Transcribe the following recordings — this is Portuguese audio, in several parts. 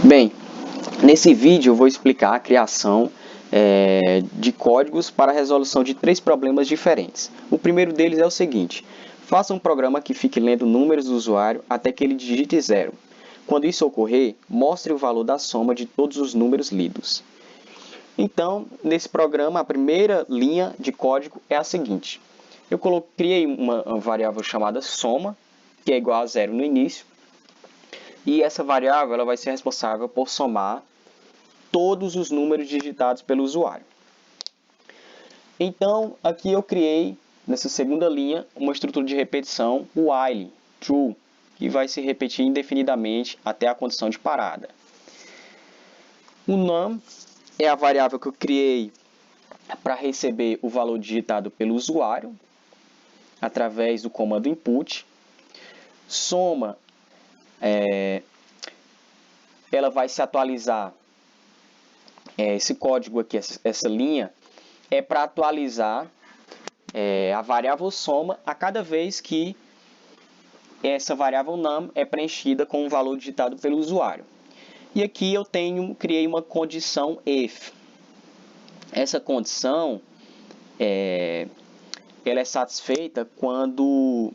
Bem, nesse vídeo eu vou explicar a criação de códigos para a resolução de 3 problemas diferentes. O primeiro deles é o seguinte: faça um programa que fique lendo números do usuário até que ele digite 0. Quando isso ocorrer, mostre o valor da soma de todos os números lidos. Então, nesse programa, a primeira linha de código é a seguinte: eu criei uma variável chamada soma, que é igual a 0 no início, e essa variável ela vai ser responsável por somar todos os números digitados pelo usuário. Então, aqui eu criei, nessa segunda linha, uma estrutura de repetição while, true, que vai se repetir indefinidamente até a condição de parada. O num é a variável que eu criei para receber o valor digitado pelo usuário, através do comando input. Soma, ela vai se atualizar, esse código aqui, essa linha, é para atualizar a variável soma a cada vez que essa variável num é preenchida com o valor digitado pelo usuário. E aqui eu criei uma condição if. Essa condição ela é satisfeita quando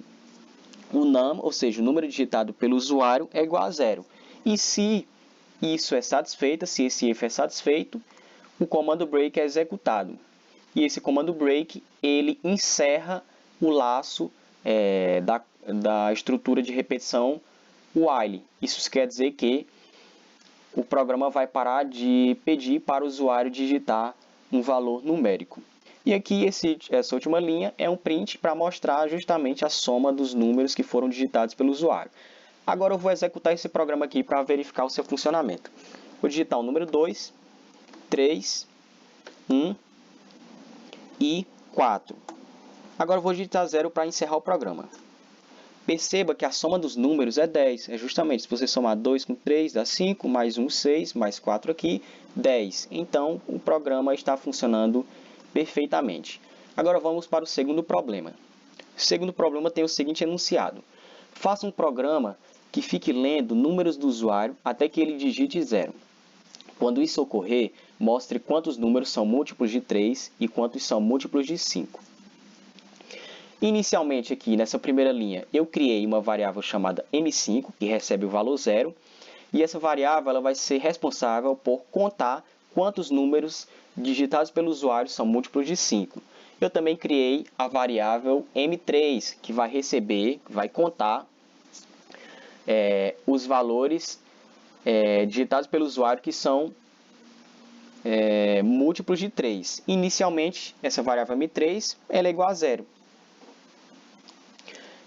o num, ou seja, o número digitado pelo usuário, é igual a 0. E se isso é satisfeito, se esse if é satisfeito, o comando break é executado. E esse comando break, ele encerra o laço da estrutura de repetição while. Isso quer dizer que o programa vai parar de pedir para o usuário digitar um valor numérico. E aqui essa última linha é um print para mostrar justamente a soma dos números que foram digitados pelo usuário. Agora eu vou executar esse programa aqui para verificar o seu funcionamento. Vou digitar o número 2, 3, 1 e 4. Agora eu vou digitar 0 para encerrar o programa. Perceba que a soma dos números é 10. É justamente, se você somar 2 com 3, dá 5, mais 1, 6, mais 4 aqui, 10. Então, o programa está funcionando perfeitamente. Agora vamos para o segundo problema. O segundo problema tem o seguinte enunciado: faça um programa que fique lendo números do usuário até que ele digite 0. Quando isso ocorrer, mostre quantos números são múltiplos de 3 e quantos são múltiplos de 5. Inicialmente aqui, nessa primeira linha, eu criei uma variável chamada m5, que recebe o valor 0, e essa variável ela vai ser responsável por contar quantos números digitados pelo usuário são múltiplos de 5. Eu também criei a variável m3, que vai contar os valores digitados pelo usuário que são múltiplos de 3. Inicialmente, essa variável m3 ela é igual a 0.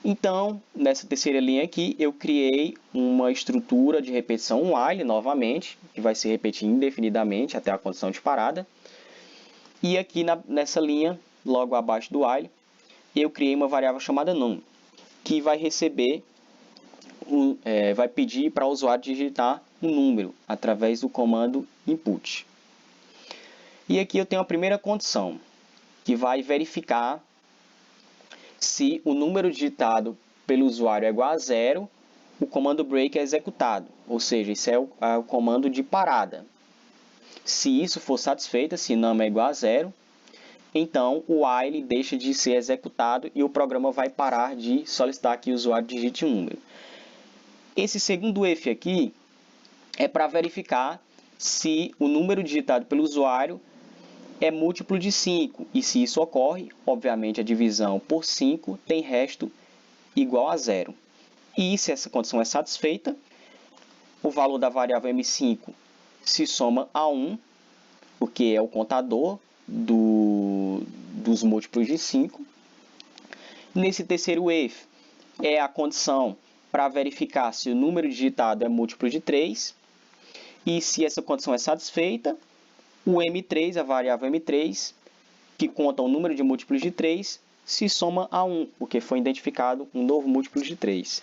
Então, nessa terceira linha aqui, eu criei uma estrutura de repetição while, novamente, que vai se repetir indefinidamente até a condição de parada. E aqui nessa linha, logo abaixo do while, eu criei uma variável chamada num, que vai vai pedir para o usuário digitar um número através do comando input. E aqui eu tenho a primeira condição, que vai verificar se o número digitado pelo usuário é igual a 0, o comando break é executado, ou seja, isso é o comando de parada. Se isso for satisfeito, se num é igual a 0, então o while deixa de ser executado e o programa vai parar de solicitar que o usuário digite um número. Esse segundo if aqui é para verificar se o número digitado pelo usuário é múltiplo de 5, e se isso ocorre, obviamente a divisão por 5 tem resto igual a 0. E se essa condição é satisfeita, o valor da variável m5 se soma a 1, porque é o contador dos múltiplos de 5. Nesse terceiro if, é a condição para verificar se o número digitado é múltiplo de 3. E se essa condição é satisfeita, o m3, a variável m3, que conta o número de múltiplos de 3, se soma a 1, porque foi identificado um novo múltiplo de 3.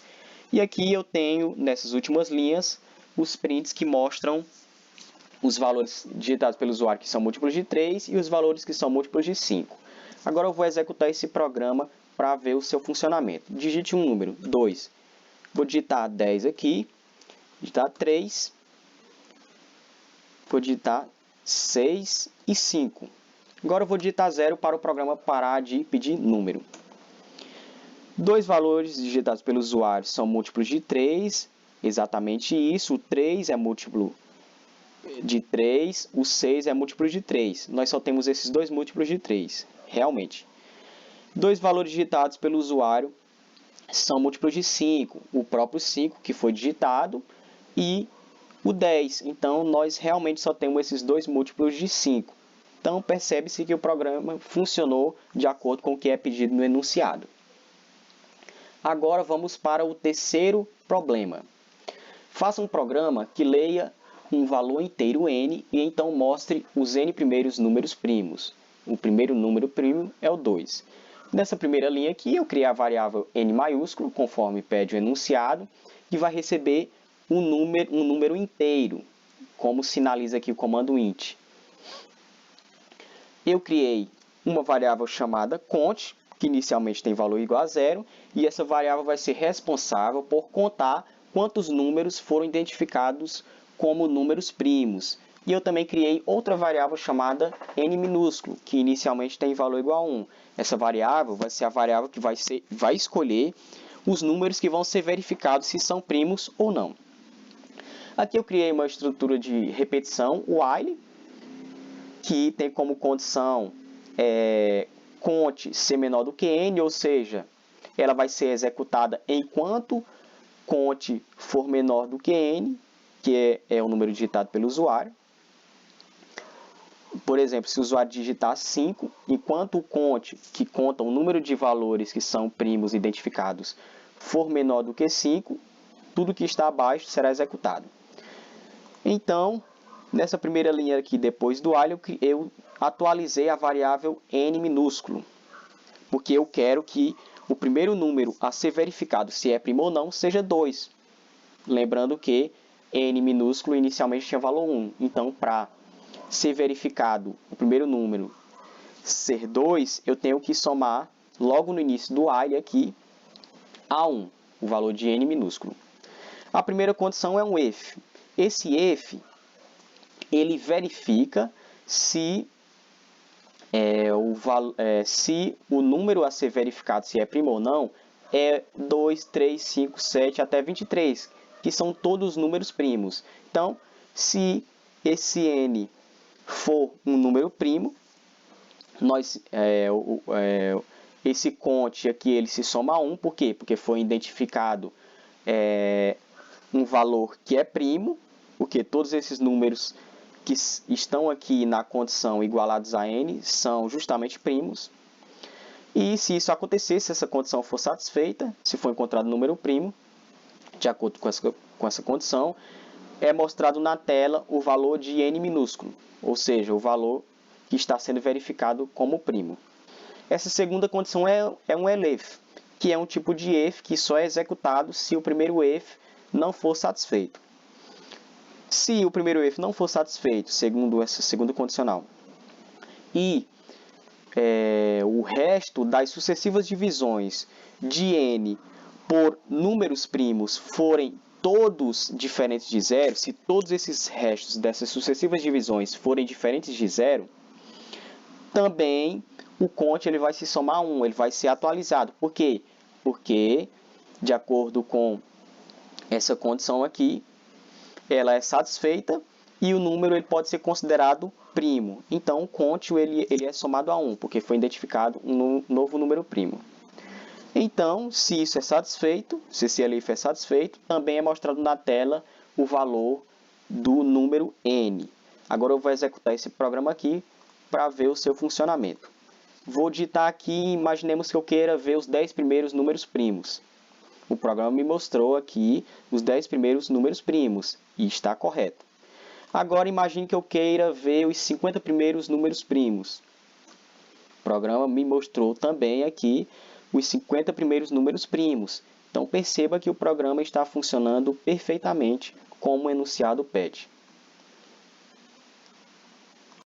E aqui eu tenho, nessas últimas linhas, os prints que mostram os valores digitados pelo usuário que são múltiplos de 3 e os valores que são múltiplos de 5. Agora eu vou executar esse programa para ver o seu funcionamento. Digite um número, 2. Vou digitar 10 aqui, digitar 3, Vou digitar 6 e 5. Agora eu vou digitar 0 para o programa parar de pedir número. Dois valores digitados pelo usuário são múltiplos de 3, exatamente isso. O 3 é múltiplo de 3, o 6 é múltiplo de 3. Nós só temos esses dois múltiplos de 3, realmente. Dois valores digitados pelo usuário são múltiplos de 5, o próprio 5 que foi digitado e o 10. Então, nós realmente só temos esses dois múltiplos de 5. Então, percebe-se que o programa funcionou de acordo com o que é pedido no enunciado. Agora, vamos para o terceiro problema. Faça um programa que leia um valor inteiro n e então mostre os n primeiros números primos. O primeiro número primo é o 2. Nessa primeira linha aqui, eu criei a variável n maiúsculo, conforme pede o enunciado, e vai receber um número inteiro, como sinaliza aqui o comando int. Eu criei uma variável chamada cont, que inicialmente tem valor igual a 0, e essa variável vai ser responsável por contar quantos números foram identificados como números primos. E eu também criei outra variável chamada n minúsculo, que inicialmente tem valor igual a 1. Essa variável vai ser a variável que vai escolher os números que vão ser verificados se são primos ou não. Aqui eu criei uma estrutura de repetição, while, que tem como condição cont ser menor do que n, ou seja, ela vai ser executada enquanto cont for menor do que n, que é o número digitado pelo usuário. Por exemplo, se o usuário digitar 5, enquanto o cont, que conta o número de valores que são primos identificados, for menor do que 5, tudo que está abaixo será executado. Então, nessa primeira linha aqui, depois do while, eu atualizei a variável n minúsculo, porque eu quero que o primeiro número a ser verificado, se é primo ou não, seja 2. Lembrando que n minúsculo inicialmente tinha valor 1. Então, para ser verificado o primeiro número ser 2, eu tenho que somar logo no início do while aqui a 1, o valor de n minúsculo. A primeira condição é um if. Esse if, ele verifica se o número a ser verificado, se é primo ou não, é 2, 3, 5, 7 até 23, que são todos números primos. Então, se esse n for um número primo, esse cont aqui ele se soma a 1, por quê? Porque foi identificado um valor que é primo, porque todos esses números que estão aqui na condição igualados a n são justamente primos. E se isso acontecer, se essa condição for satisfeita, se for encontrado um número primo, de acordo com essa condição, é mostrado na tela o valor de n minúsculo, ou seja, o valor que está sendo verificado como primo. Essa segunda condição é um elif, que é um tipo de if que só é executado se o primeiro if não for satisfeito. Se o primeiro if não for satisfeito, segundo essa segunda condicional, e o resto das sucessivas divisões de n por números primos forem todos diferentes de 0, se todos esses restos dessas sucessivas divisões forem diferentes de 0, também o cont ele vai se somar a 1, ele vai ser atualizado. Por quê? Porque, de acordo com essa condição aqui, ela é satisfeita e o número ele pode ser considerado primo. Então, o cont ele é somado a 1, porque foi identificado um novo número primo. Então, se isso é satisfeito, se esse elif é satisfeito, também é mostrado na tela o valor do número n. Agora eu vou executar esse programa aqui para ver o seu funcionamento. Vou digitar aqui, imaginemos que eu queira ver os 10 primeiros números primos. O programa me mostrou aqui os 10 primeiros números primos e está correto. Agora imagine que eu queira ver os 50 primeiros números primos. O programa me mostrou também aqui os 50 primeiros números primos. Então perceba que o programa está funcionando perfeitamente como o enunciado pede.